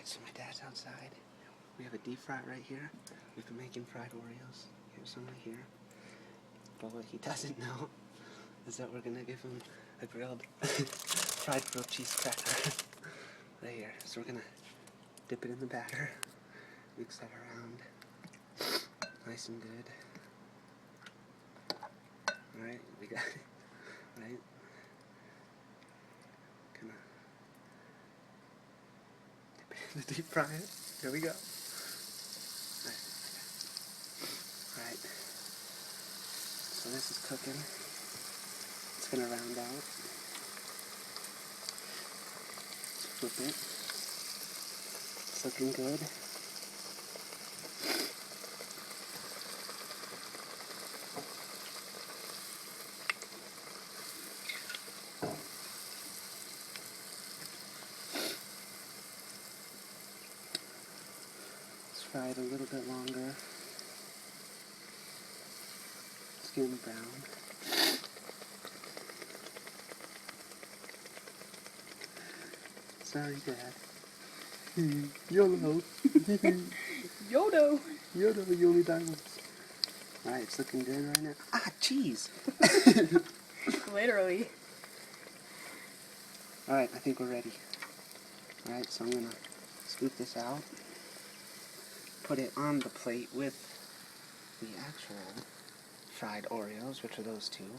Alright, so my dad's outside. We have a deep fry right here. We've been making fried Oreos. Here's some right here. But what he doesn't know is that we're going to give him a fried grilled cheese cracker right here. So we're going to dip it in the batter, mix that around, nice and good. Alright, we got it, right? Gonna dip it in the deep fryer. Here we go. Alright, so this is cooking. It's gonna round out. Let's flip it. It's looking good. Let's fry it a little bit longer. It's getting brown. Sorry, Dad. YOLO. Yodo. Yodo, you only die once. Alright, it's looking good right now. Ah, cheese! Literally. Alright, I think we're ready. Alright, so I'm gonna scoop this out. Put it on the plate with the actual fried Oreos, which are those two.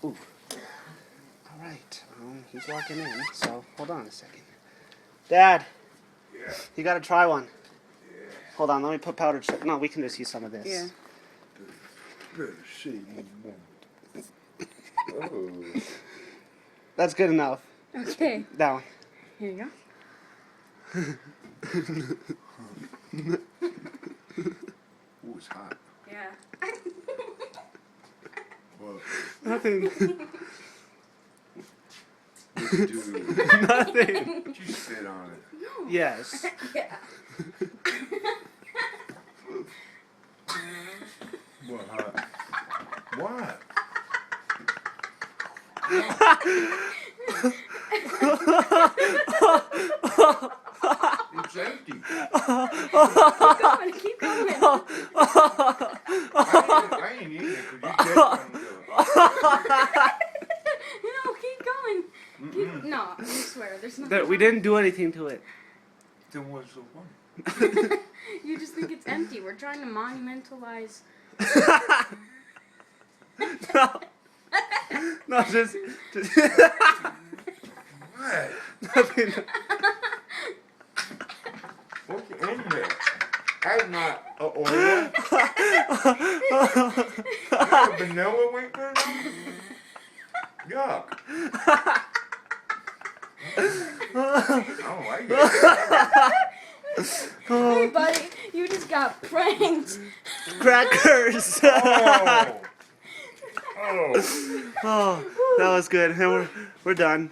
Ooh. Alright, he's walking in, so hold on a second. Dad! Yeah. You gotta try one. Yeah. Hold on, let me put powdered sugar. No, we can just use some of this. Yeah. Better see me. Oh. That's good enough. Okay. That one. Here you go. Ooh, it's hot. Yeah. Well, Nothing. what you do? Nothing. You sit on it. Yes. Yeah. What hot? What? It's empty. Keep going. I ain't eating it because you get something to it. No, keep going. Keep, no, I swear, there's nothing. We didn't do anything to it. Then what's the point? You just think it's empty. We're trying to monumentalize. No. No, just What? nothing. What's in there? That's not an Oreo. That's a vanilla wafer? Yuck. I don't like it. Hey, buddy, you just got pranked. Crackers. Oh. Oh. Oh, that was good. And we're done.